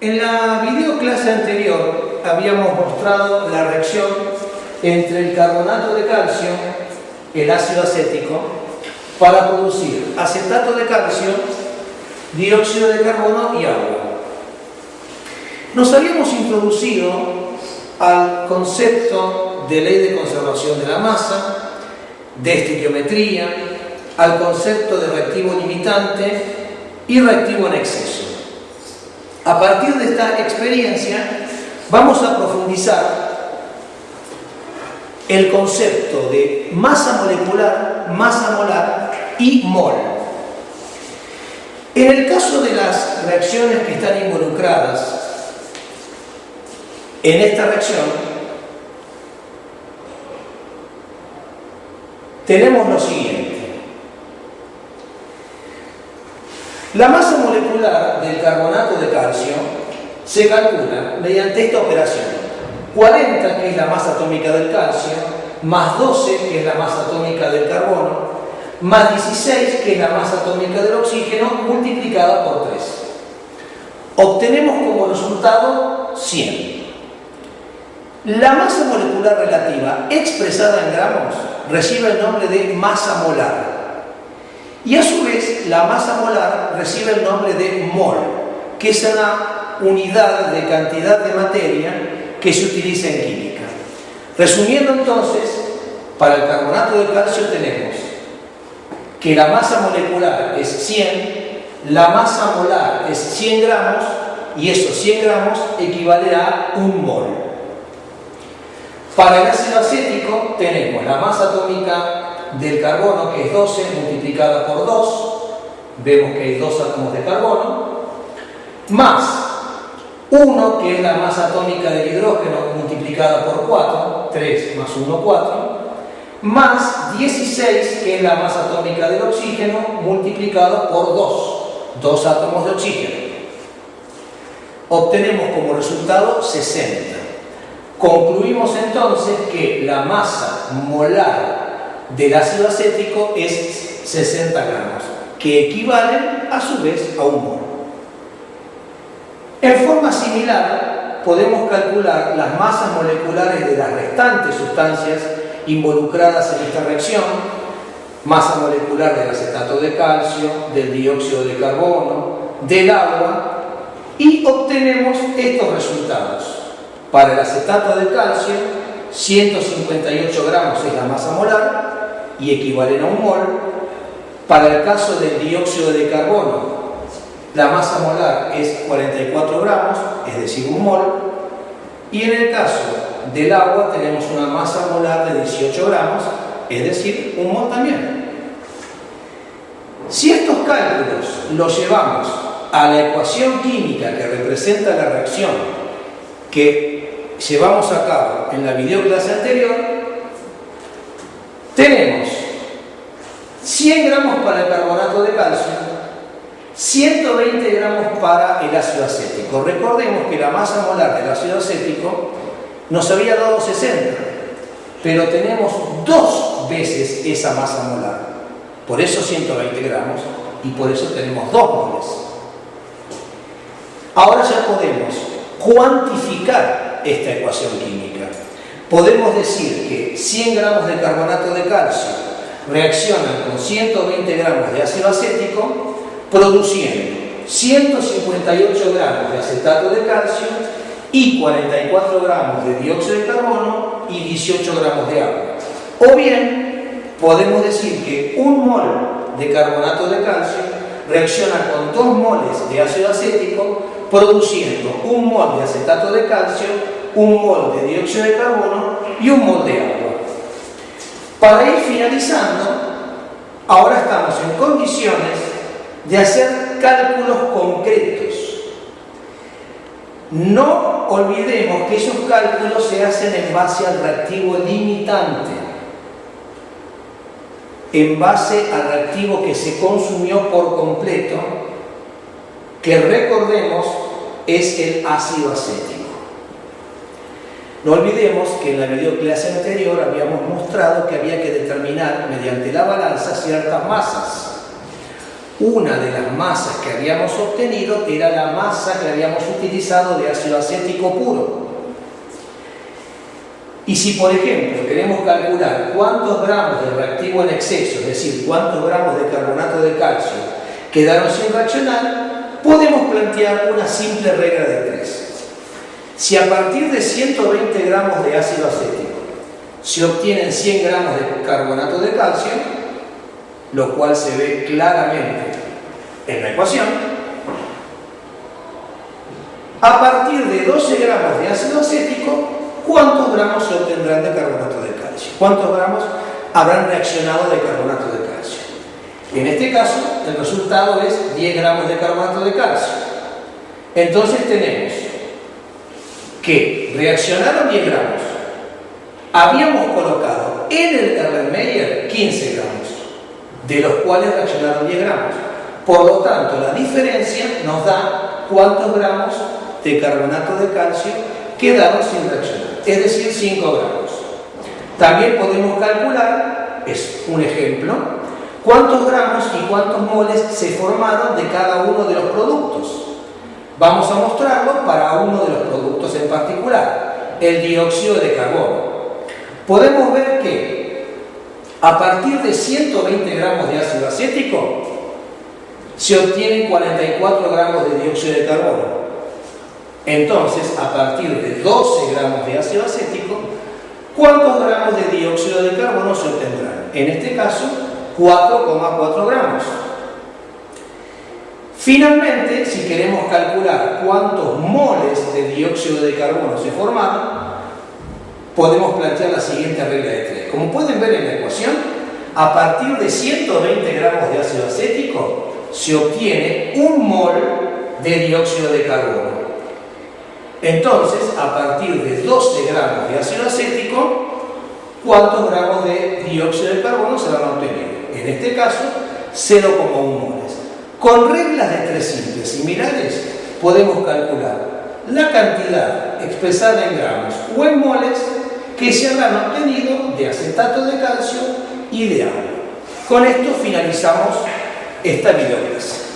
En la videoclase anterior habíamos mostrado la reacción entre el carbonato de calcio, el ácido acético, para producir acetato de calcio, dióxido de carbono y agua. Nos habíamos introducido al concepto de ley de conservación de la masa, de estequiometría, al concepto de reactivo limitante y reactivo en exceso. A partir de esta experiencia vamos a profundizar el concepto de masa molecular, masa molar y mol. En el caso de las reacciones que están involucradas en esta reacción, tenemos lo siguiente. La masa molecular del carbonato de calcio se calcula mediante esta operación: 40, que es la masa atómica del calcio, más 12, que es la masa atómica del carbono, más 16, que es la masa atómica del oxígeno, multiplicada por 3. Obtenemos como resultado 100. La masa molecular relativa expresada en gramos recibe el nombre de masa molar. Y a su vez, la masa molar recibe el nombre de mol, que es una unidad de cantidad de materia que se utiliza en química. Resumiendo entonces, para el carbonato de calcio tenemos que la masa molecular es 100, la masa molar es 100 gramos, y esos 100 gramos equivale a 1 mol. Para el ácido acético tenemos la masa atómica del carbono, que es 12, multiplicada por 2, vemos que hay 2 átomos de carbono, más 1, que es la masa atómica del hidrógeno, multiplicada por 4, 3 más 1, 4, más 16, que es la masa atómica del oxígeno, multiplicado por 2 átomos de oxígeno. Obtenemos como resultado 60. Concluimos entonces que la masa molar del ácido acético es 60 gramos, que equivalen a su vez a 1 mol. En forma similar, podemos calcular las masas moleculares de las restantes sustancias involucradas en esta reacción: masa molecular del acetato de calcio, del dióxido de carbono, del agua, y obtenemos estos resultados. Para el acetato de calcio, 158 gramos es la masa molar y equivalen a 1 mol. Para el caso del dióxido de carbono, la masa molar es 44 gramos, es decir, 1 mol. Y en el caso del agua tenemos una masa molar de 18 gramos, es decir, 1 mol también. Si estos cálculos los llevamos a la ecuación química que representa la reacción que llevamos a cabo en la videoclase anterior, tenemos 100 gramos para el carbonato de calcio, 120 gramos para el ácido acético. Recordemos que la masa molar del ácido acético nos había dado 60, pero tenemos 2 veces esa masa molar. Por eso 120 gramos y por eso tenemos 2 moles. Ahora ya podemos cuantificar esta ecuación química. Podemos decir que 100 gramos de carbonato de calcio reaccionan con 120 gramos de ácido acético, produciendo 158 gramos de acetato de calcio y 44 gramos de dióxido de carbono y 18 gramos de agua. O bien, podemos decir que 1 mol de carbonato de calcio reacciona con 2 moles de ácido acético, produciendo 1 mol de acetato de calcio, 1 mol de dióxido de carbono y 1 mol de agua. Para ir finalizando, ahora estamos en condiciones de hacer cálculos concretos. No olvidemos que esos cálculos se hacen en base al reactivo limitante, en base al reactivo que se consumió por completo, que recordemos es el ácido acético. No olvidemos que en la videoclase anterior habíamos mostrado que había que determinar mediante la balanza ciertas masas. una de las masas que habíamos obtenido era la masa que habíamos utilizado de ácido acético puro. Y si, por ejemplo, queremos calcular cuántos gramos de reactivo en exceso, es decir, cuántos gramos de carbonato de calcio quedaron sin reaccionar, podemos plantear una simple regla de 3. Si a partir de 120 gramos de ácido acético se obtienen 100 gramos de carbonato de calcio, lo cual se ve claramente en la ecuación, a partir de 12 gramos de ácido acético, ¿cuántos gramos se obtendrán de carbonato de calcio? ¿Cuántos gramos habrán reaccionado de carbonato de calcio? En este caso, el resultado es 10 gramos de carbonato de calcio. Entonces tenemos que reaccionaron 10 gramos. Habíamos colocado en el Erlenmeyer 15 gramos, de los cuales reaccionaron 10 gramos. Por lo tanto, la diferencia nos da cuántos gramos de carbonato de calcio quedaron sin reaccionar, es decir, 5 gramos. También podemos calcular, es un ejemplo, cuántos gramos y cuántos moles se formaron de cada uno de los productos. Vamos a mostrarlo para uno de los productos en particular, el dióxido de carbono. Podemos ver que a partir de 120 gramos de ácido acético se obtienen 44 gramos de dióxido de carbono. Entonces, a partir de 12 gramos de ácido acético, ¿cuántos gramos de dióxido de carbono se obtendrán? En este caso, 4,4 gramos. Finalmente, si queremos calcular cuántos moles de dióxido de carbono se formaron, podemos plantear la siguiente regla de 3. Como pueden ver en la ecuación, a partir de 120 gramos de ácido acético se obtiene 1 mol de dióxido de carbono. Entonces, a partir de 12 gramos de ácido acético, ¿cuántos gramos de dióxido de carbono se van a obtener? En este caso, 0,1 moles. Con reglas de 3 simples similares, podemos calcular la cantidad expresada en gramos o en moles que se habrán obtenido de acetato de calcio y de agua. Con esto finalizamos esta videoclase.